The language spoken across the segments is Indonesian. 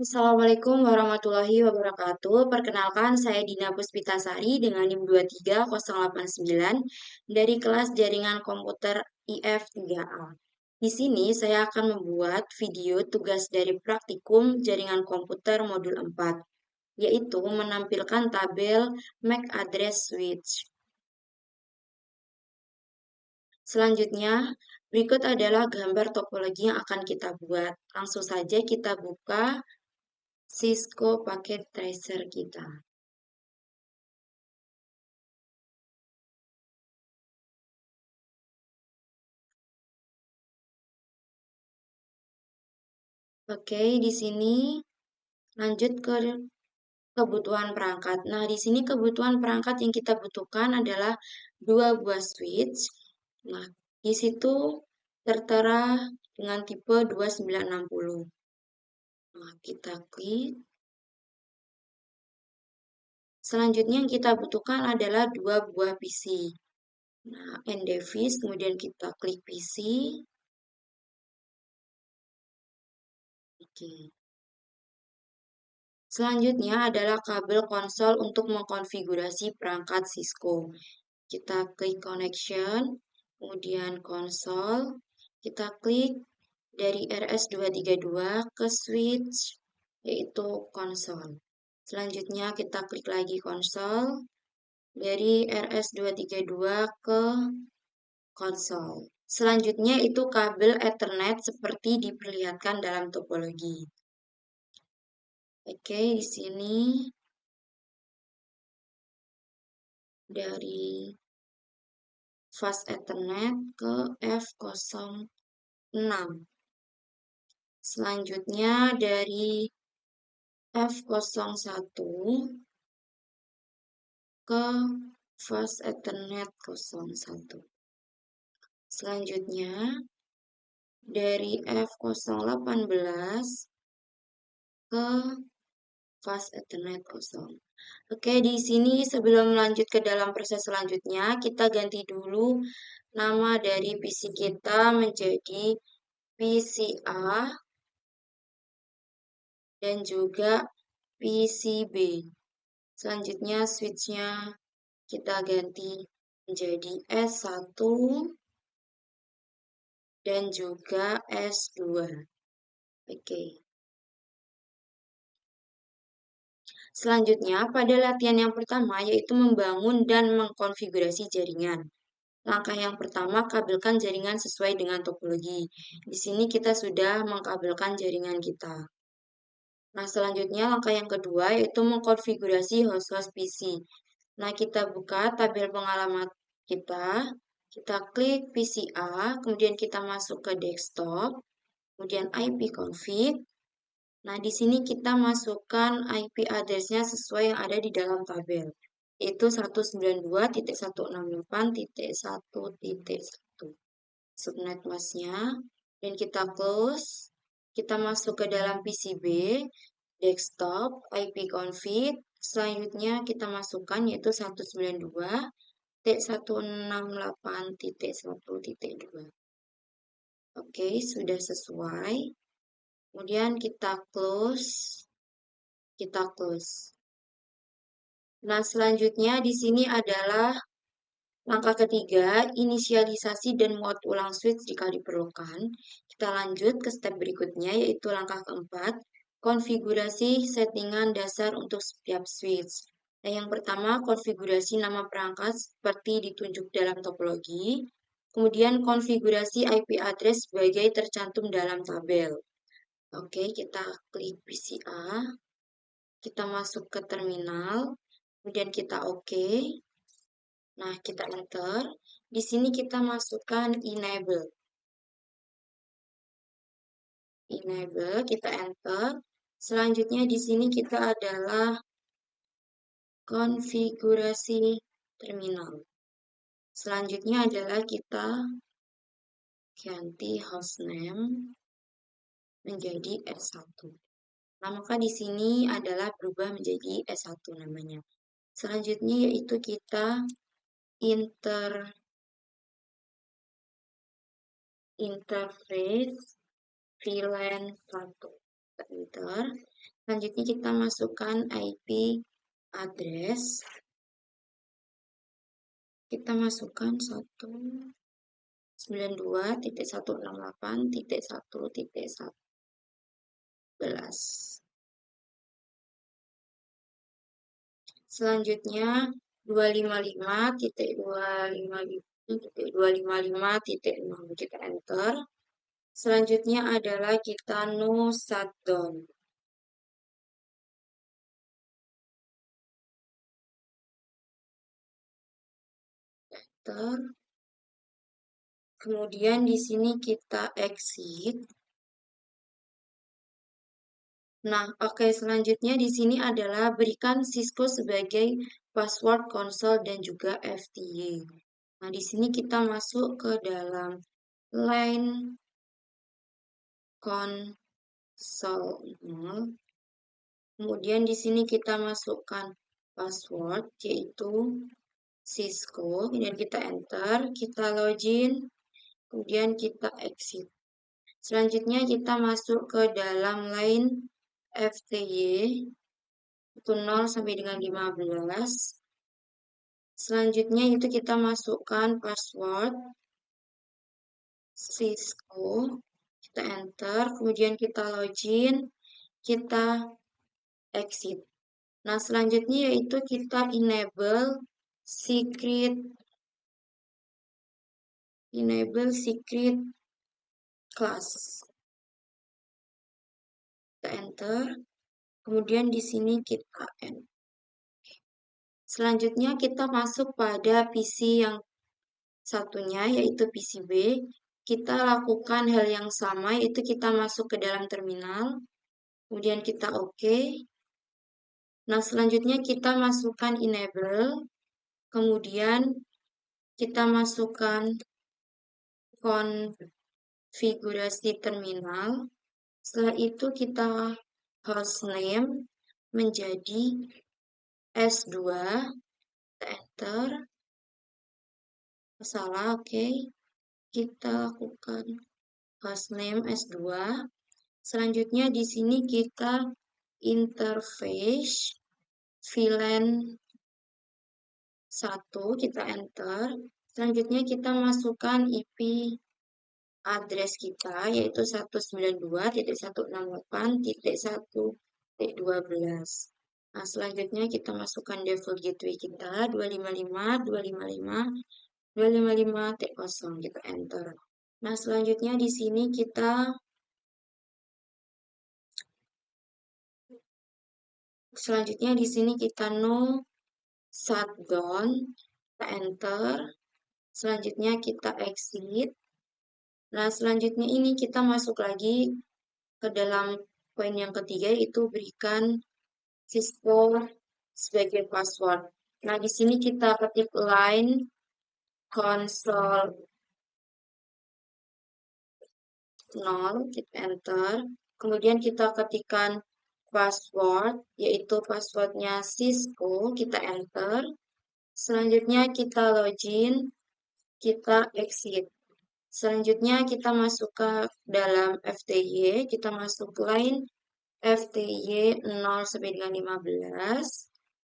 Assalamualaikum warahmatullahi wabarakatuh. Perkenalkan, saya Dina Puspitasari dengan NIM 23089 dari kelas Jaringan Komputer IF 3A. Di sini saya akan membuat video tugas dari praktikum Jaringan Komputer Modul 4, yaitu menampilkan tabel MAC Address Switch. Selanjutnya, berikut adalah gambar topologi yang akan kita buat. Langsung saja kita buka Cisco Packet Tracer kita. Oke, di sini lanjut ke kebutuhan perangkat. Nah, di sini kebutuhan perangkat yang kita butuhkan adalah dua buah switch. Nah, di situ tertera dengan tipe 2960. Nah, kita klik. Selanjutnya yang kita butuhkan adalah dua buah PC. Nah, NDevice, kemudian kita klik PC. Oke. Selanjutnya adalah kabel konsol untuk mengkonfigurasi perangkat Cisco. Kita klik connection, kemudian konsol, kita klik dari RS232 ke switch, yaitu konsol. Selanjutnya kita klik lagi konsol, dari RS232 ke konsol. Selanjutnya itu kabel Ethernet seperti diperlihatkan dalam topologi. Oke, di sini dari fast Ethernet ke F06. Selanjutnya dari F01 ke fast Ethernet 01. Selanjutnya dari F018 ke fast Ethernet 0. Oke, di sini sebelum lanjut ke dalam proses selanjutnya, kita ganti dulu nama dari PC kita menjadi PCA dan juga PCB. Selanjutnya switch-nya kita ganti menjadi S1 dan juga S2. Oke. Selanjutnya, pada latihan yang pertama yaitu membangun dan mengkonfigurasi jaringan. Langkah yang pertama, kabelkan jaringan sesuai dengan topologi. Di sini kita sudah mengkabelkan jaringan kita. Nah, selanjutnya langkah yang kedua yaitu mengkonfigurasi host-host PC. Nah, kita buka tabel pengalaman kita klik PCA, kemudian kita masuk ke desktop, kemudian IP config. Nah, di sini kita masukkan IP address-nya sesuai yang ada di dalam tabel, yaitu 192.168.1.1. Subnet mask-nya, dan kita close. Kita masuk ke dalam PCB, desktop, IP config. Selanjutnya kita masukkan yaitu 192.168.1.2. Oke, sudah sesuai. Kemudian kita close. Nah, selanjutnya di sini adalah langkah ketiga, inisialisasi dan muat ulang switch jika diperlukan. Kita lanjut ke step berikutnya, yaitu langkah keempat, konfigurasi settingan dasar untuk setiap switch. Nah, yang pertama, konfigurasi nama perangkat seperti ditunjuk dalam topologi. Kemudian, konfigurasi IP address sebagai tercantum dalam tabel. Oke, kita klik PCA. Kita masuk ke terminal. Kemudian kita oke. Nah, kita enter. Di sini kita masukkan enable. Kita enter. Selanjutnya di sini kita adalah konfigurasi terminal. Selanjutnya adalah kita ganti hostname menjadi S1. Nah, maka di sini adalah berubah menjadi S1 namanya. Selanjutnya yaitu kita interface VLAN 1. enter. Selanjutnya kita masukkan IP address. Kita masukkan 192.168.1.11. Selanjutnya 255.255.255.0 kita enter. Selanjutnya adalah kita no shutdown. Enter. Kemudian di sini kita exit. Nah, oke, selanjutnya di sini adalah berikan Cisco sebagai password konsol dan juga FTY. Nah, di sini kita masuk ke dalam line console. Kemudian di sini kita masukkan password yaitu Cisco. Kemudian kita enter, kita login, kemudian kita exit. Selanjutnya kita masuk ke dalam line FTY itu 0 sampai dengan 15. Selanjutnya itu kita masukkan password Cisco, kita enter, kemudian kita login, kita exit. Nah, selanjutnya yaitu kita enable secret class. Kita enter, kemudian di sini kita enter. Selanjutnya kita masuk pada PC yang satunya yaitu PC B. Kita lakukan hal yang sama yaitu kita masuk ke dalam terminal. Kemudian kita OK. Nah, selanjutnya kita masukkan enable. Kemudian kita masukkan konfigurasi terminal. Setelah itu kita hostname menjadi S2. Kita enter. Salah, oke. Kita lakukan hostname S2. Selanjutnya di sini kita interface VLAN 1, kita enter. Selanjutnya kita masukkan IP address kita yaitu 192.168.1.12. Nah, selanjutnya kita masukkan default gateway kita 255.255.255.0, kita enter. Nah, selanjutnya di sini kita no shutdown, kita enter. Selanjutnya kita exit. Nah, selanjutnya ini kita masuk lagi ke dalam poin yang ketiga yaitu berikan Cisco sebagai password. Nah, di sini kita ketik line console 0, kita enter. Kemudian kita ketikkan password, yaitu passwordnya Cisco, kita enter. Selanjutnya kita login, kita exit. Selanjutnya kita masuk ke dalam FTY, kita masuk line FTY 0 sampai dengan 15.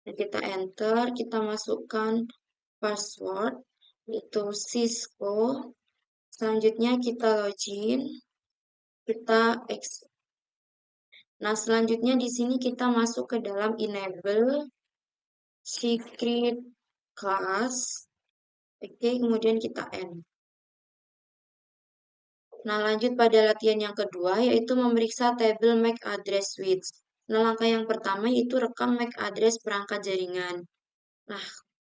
Dan kita enter, kita masukkan password, yaitu Cisco. Selanjutnya kita login, kita exit. Nah, selanjutnya di sini kita masuk ke dalam enable secret class. Oke, kemudian kita end. Nah, lanjut pada latihan yang kedua, yaitu memeriksa tabel MAC address switch. Nah, langkah yang pertama yaitu rekam MAC address perangkat jaringan. Nah,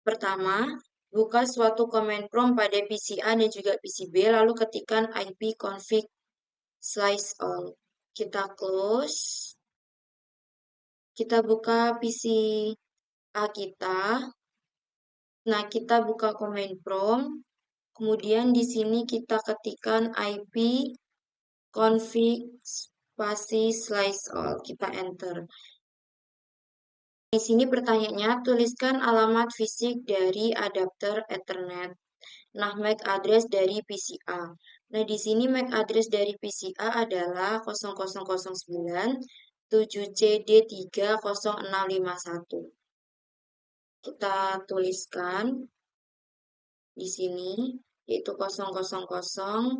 pertama, buka suatu command prompt pada PC A dan juga PC B, lalu ketikkan IP config /all. Kita close. Kita buka PC A kita. Nah, kita buka command prompt. Kemudian di sini kita ketikkan IP config spasi /all. Kita enter. Di sini pertanyaannya, tuliskan alamat fisik dari adapter Ethernet. Nah, MAC address dari PC A. Nah, di sini MAC address dari PCA adalah 0009 7CD30651. Kita tuliskan di sini yaitu 0009.7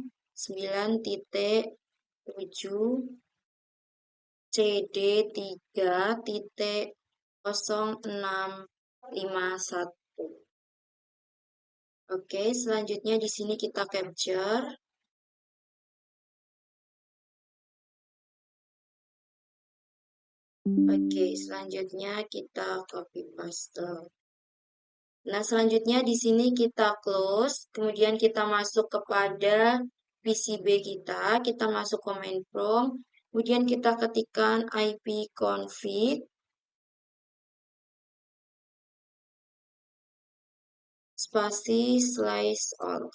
CD 3.0651. Oke, selanjutnya di sini kita capture. Oke, selanjutnya kita copy paste. Nah, selanjutnya di sini kita close, kemudian kita masuk kepada PCB kita masuk command prompt, kemudian kita ketikkan ipconfig spasi slice all.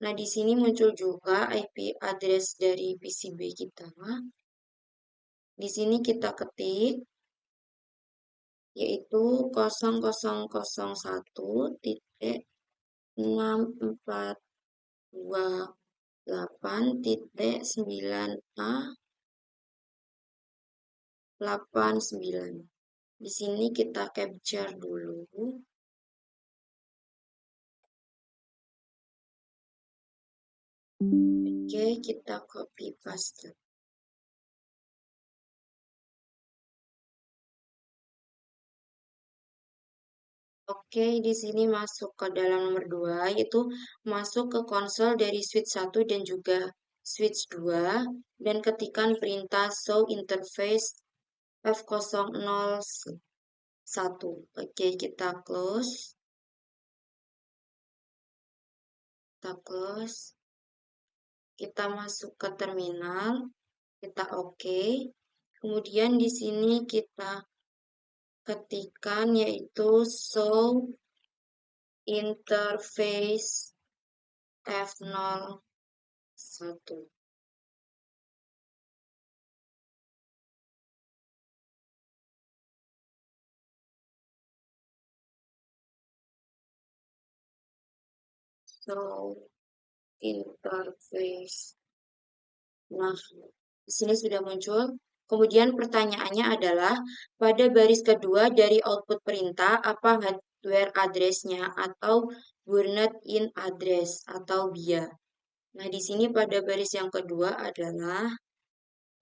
Nah, di sini muncul juga IP address dari PCB kita. Di sini kita ketik yaitu 0001.6428.9A 89. Di sini kita capture dulu. Oke, kita copy paste. Oke, di sini masuk ke dalam nomor 2, yaitu masuk ke konsol dari switch 1 dan juga switch 2, dan ketikkan perintah show interface F001. Oke, kita close. Kita masuk ke terminal, kita oke. Kemudian di sini kita ketikkan yaitu show interface F01. Show interface. Nah, di sini sudah muncul. Kemudian pertanyaannya adalah, pada baris kedua dari output perintah, apa hardware address-nya atau burned in address atau BIA. Nah, di sini pada baris yang kedua adalah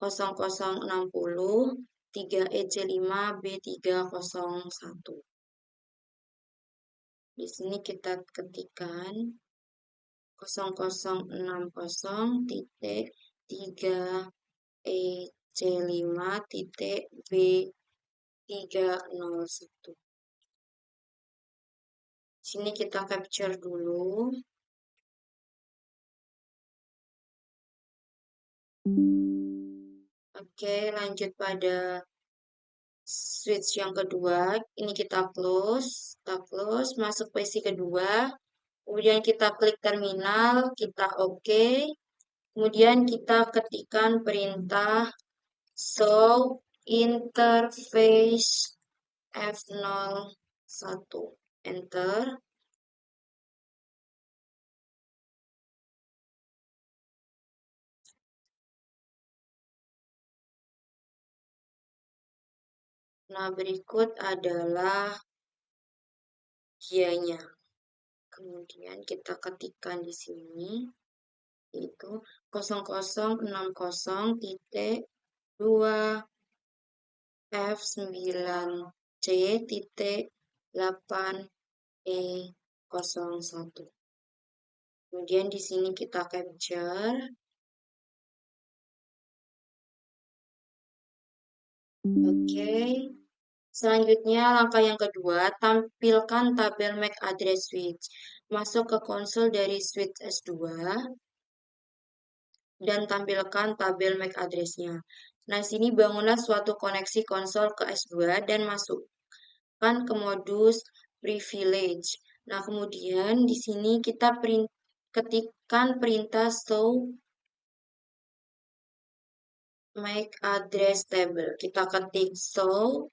0060 3EC5B301. Di sini kita ketikkan 0060.3EC5.B301. Sini kita capture dulu. Oke, lanjut pada switch yang kedua. Ini kita close, masuk PC kedua. Kemudian kita klik terminal, kita oke. Kemudian kita ketikkan perintah show interface F01. Enter. Nah, berikut adalah BIA-nya. Kemudian kita ketikkan di sini yaitu 0060.2 F9C.8E01. Kemudian di sini kita capture. Oke. Selanjutnya langkah yang kedua, tampilkan tabel MAC address switch. Masuk ke konsol dari switch S2 dan tampilkan tabel MAC address-nya. Nah, sini bangunlah suatu koneksi konsol ke S2 dan masukkan ke modus privilege. Nah, kemudian di sini kita ketikkan perintah show MAC address table. Kita ketik show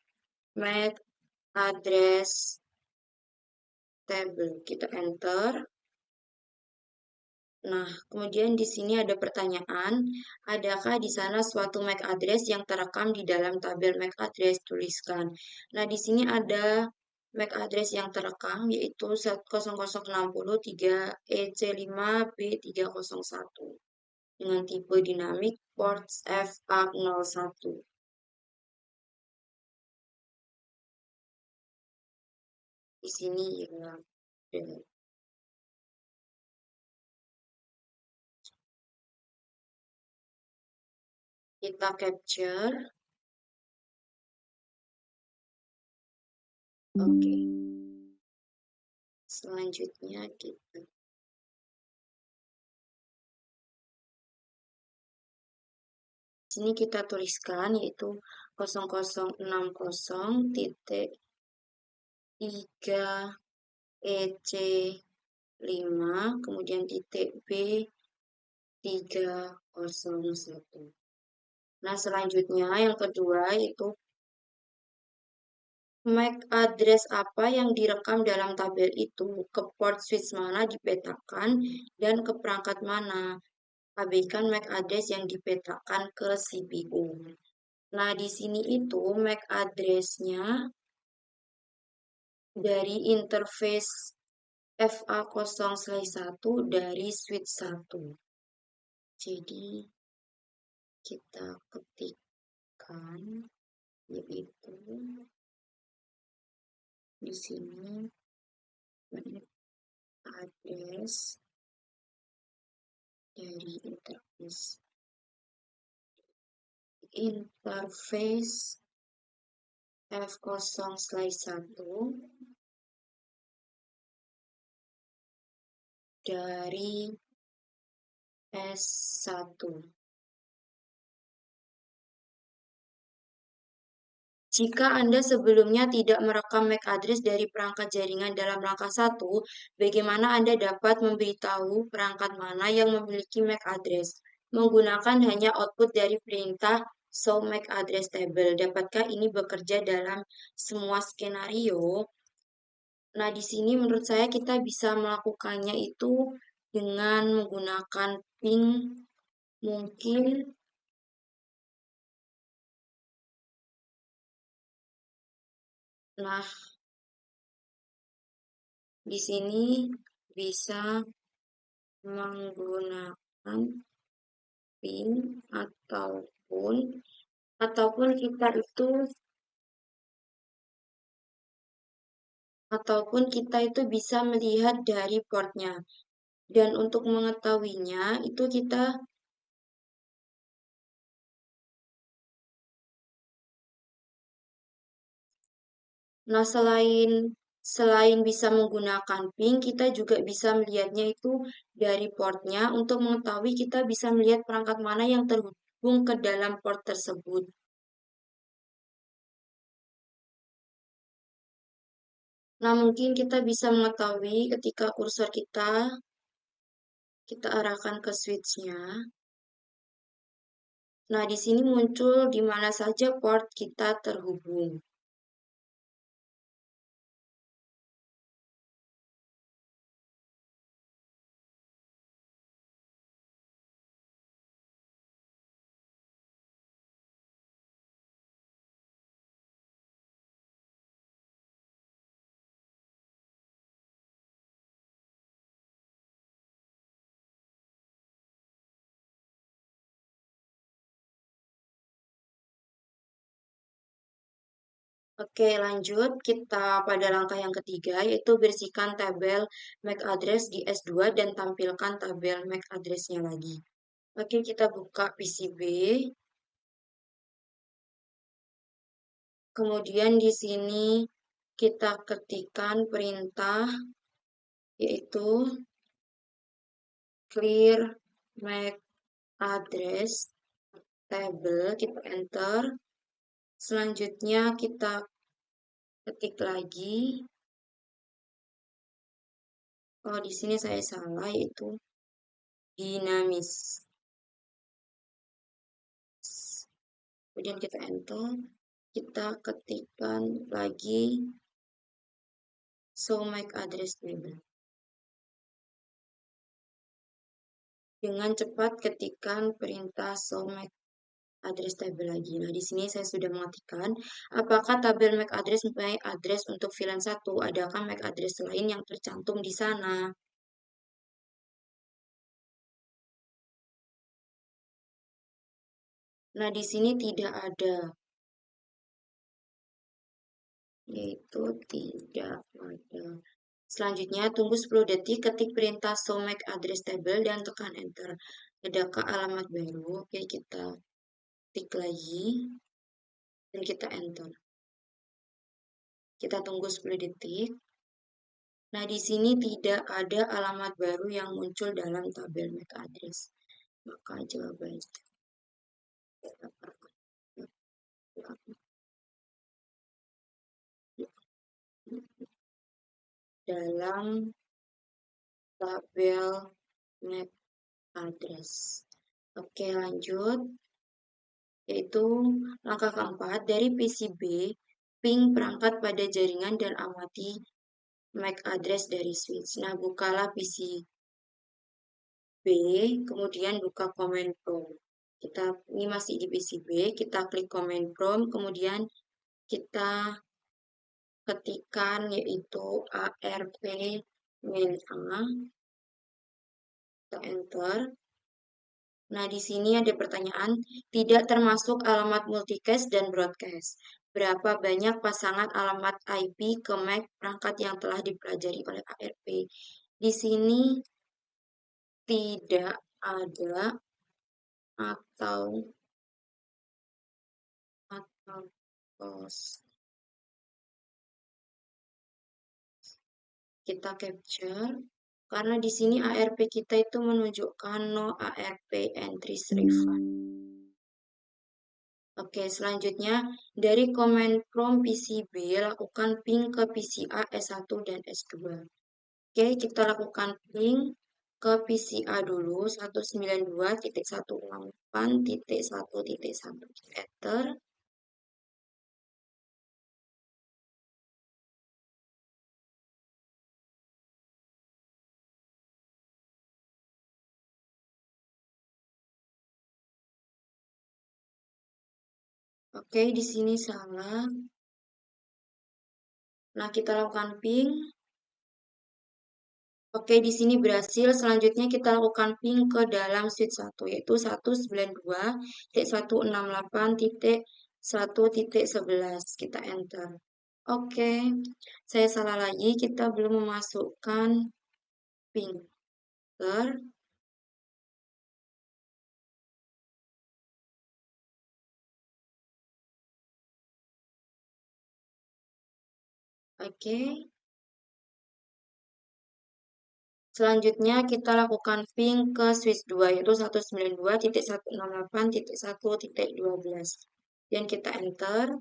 MAC address table. Kita enter. Nah, kemudian di sini ada pertanyaan, adakah di sana suatu MAC address yang terekam di dalam tabel MAC address? Tuliskan. Nah, di sini ada MAC address yang terekam yaitu 0063EC5B301 dengan tipe dinamik port FA01. Di sini ya, kita capture. Oke, selanjutnya kita sini kita tuliskan yaitu 0060.3 EC5 kemudian titik B301. Nah, selanjutnya yang kedua yaitu MAC address apa yang direkam dalam tabel itu, ke port switch mana dipetakan, dan ke perangkat mana. Abaikan MAC address yang dipetakan ke CPU. Nah, di sini itu MAC address-nya dari interface FA0/1 dari switch 1. Jadi, kita ketikkan yaitu di sini MAC address dari interface F0/1 dari S1. Jika Anda sebelumnya tidak merekam MAC address dari perangkat jaringan dalam langkah 1, bagaimana Anda dapat memberitahu perangkat mana yang memiliki MAC address? Menggunakan hanya output dari perintah show MAC address table. Dapatkah ini bekerja dalam semua skenario? Nah, di sini menurut saya kita bisa melakukannya itu dengan menggunakan ping mungkin. Nah, di sini bisa menggunakan pin ataupun kita itu bisa melihat dari portnya. Dan untuk mengetahuinya itu kita nah selain bisa menggunakan ping, kita juga bisa melihatnya itu dari portnya. Untuk mengetahui kita bisa melihat perangkat mana yang terhubung ke dalam port tersebut. Nah, mungkin kita bisa mengetahui ketika kursor kita arahkan ke switch-nya. Nah, di sini muncul di mana saja port kita terhubung. Oke, lanjut kita pada langkah yang ketiga, yaitu bersihkan tabel MAC address di S2 dan tampilkan tabel MAC address-nya lagi. Oke, kita buka PCB. Kemudian di sini kita ketikkan perintah, yaitu clear MAC address table, kita enter. Selanjutnya kita ketik lagi. Oh, di sini saya salah, yaitu dinamis. Kemudian kita enter. Kita ketikkan lagi show MAC address table. Dengan cepat ketikkan perintah show MAC address table lagi. Nah, di sini saya sudah mengetikkan apakah tabel MAC address mempunyai address untuk VLAN 1? Adakah MAC address lain yang tercantum di sana? Nah, di sini tidak ada, yaitu tidak ada. Selanjutnya, tunggu 10 detik, ketik perintah show MAC address table dan tekan enter. Adakah alamat baru? Oke, kita tik lagi dan kita enter. Kita tunggu 10 detik. Nah, di sini tidak ada alamat baru yang muncul dalam tabel MAC address. Maka jawabannya dalam tabel MAC address. Oke, lanjut. Yaitu langkah keempat, dari PCB, ping perangkat pada jaringan dan amati MAC address dari switch. Nah, bukalah PCB, kemudian buka command prompt. Ini masih di PCB, kita klik command prompt, kemudian kita ketikkan yaitu ARP min A, kita enter. Nah, di sini ada pertanyaan, tidak termasuk alamat multicast dan broadcast. Berapa banyak pasangan alamat IP ke MAC perangkat yang telah dipelajari oleh ARP? Di sini tidak ada atau kos. Kita capture karena di sini ARP kita itu menunjukkan no ARP entries refund. Oke, selanjutnya dari command prompt PCB lakukan ping ke PCA S1 dan S2. Oke, kita lakukan ping ke PCA dulu 192.168.1.1. Enter. Oke, di sini salah. Nah, kita lakukan ping. Oke, di sini berhasil. Selanjutnya kita lakukan ping ke dalam switch 1, yaitu 192.168.1.11. Kita enter. Oke, saya salah lagi. Kita belum memasukkan ping. Oke. Selanjutnya kita lakukan ping ke switch 2, yaitu 192.168.1.12. Dan kita enter.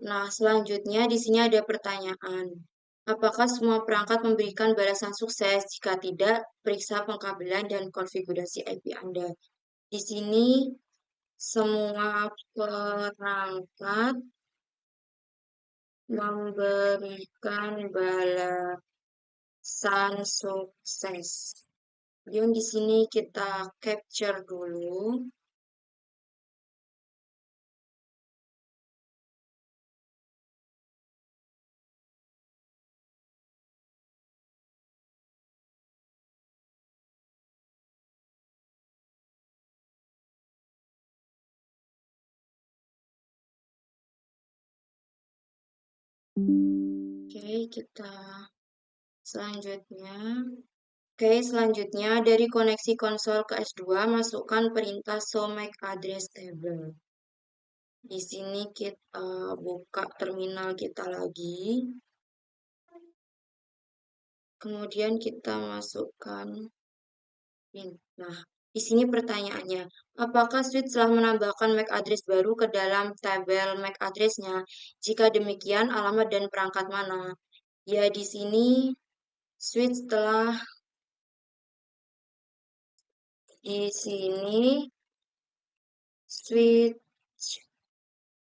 Nah, selanjutnya di sini ada pertanyaan. Apakah semua perangkat memberikan balasan sukses? Jika tidak, periksa pengkabelan dan konfigurasi IP Anda. Di sini semua perangkat memberikan balasan sukses. Kemudian di sini kita capture dulu. Oke, kita selanjutnya. Oke, selanjutnya dari koneksi konsol ke S2, masukkan perintah show MAC address table. Di sini kita buka terminal kita lagi. Kemudian kita masukkan pin. Nah, di sini pertanyaannya, apakah switch telah menambahkan MAC address baru ke dalam tabel MAC address-nya? Jika demikian, alamat dan perangkat mana? Ya, di sini switch telah Switch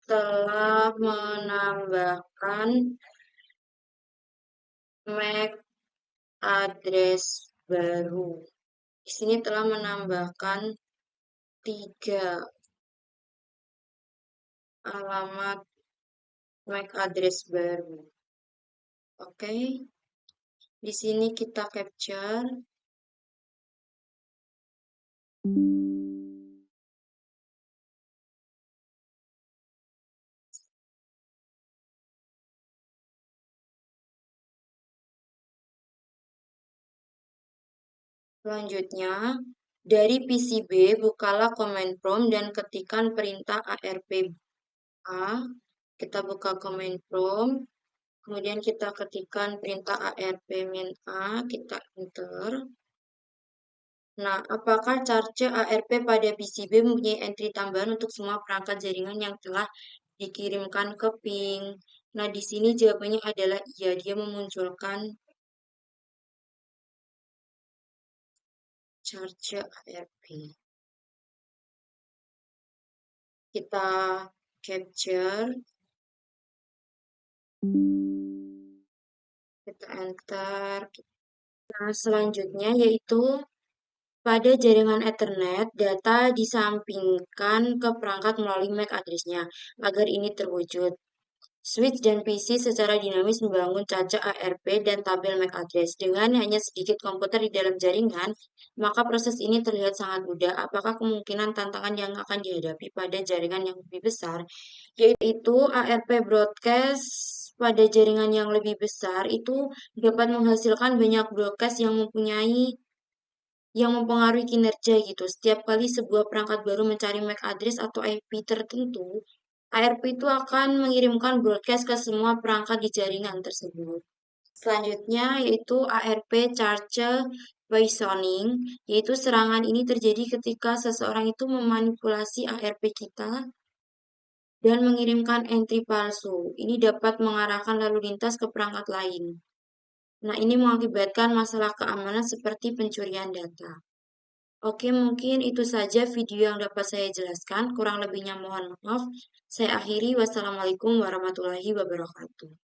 telah menambahkan MAC address baru. Di sini telah menambahkan 3 alamat MAC address baru. Oke. Di sini kita capture. Selanjutnya, dari PCB bukalah command prompt dan ketikkan perintah ARP A. Kita buka command prompt, kemudian kita ketikkan perintah ARP min A, kita enter. Nah, apakah charge ARP pada PCB mempunyai entry tambahan untuk semua perangkat jaringan yang telah dikirimkan ke ping? Nah, di sini jawabannya adalah iya, dia memunculkan charge ARP. Kita capture, kita enter. Nah, selanjutnya yaitu pada jaringan Ethernet, data disampingkan ke perangkat melalui MAC address-nya. Agar ini terwujud, switch dan PC secara dinamis membangun cacak ARP dan tabel MAC address. Dengan hanya sedikit komputer di dalam jaringan, maka proses ini terlihat sangat mudah. Apakah kemungkinan tantangan yang akan dihadapi pada jaringan yang lebih besar, yaitu ARP broadcast pada jaringan yang lebih besar itu dapat menghasilkan banyak broadcast yang mempengaruhi kinerja gitu. Setiap kali sebuah perangkat baru mencari MAC address atau IP tertentu, ARP itu akan mengirimkan broadcast ke semua perangkat di jaringan tersebut. Selanjutnya yaitu ARP charge poisoning, yaitu serangan ini terjadi ketika seseorang itu memanipulasi ARP kita dan mengirimkan entry palsu. Ini dapat mengarahkan lalu lintas ke perangkat lain. Nah, ini mengakibatkan masalah keamanan seperti pencurian data. Oke, mungkin itu saja video yang dapat saya jelaskan. Kurang lebihnya mohon maaf. Saya akhiri. Wassalamualaikum warahmatullahi wabarakatuh.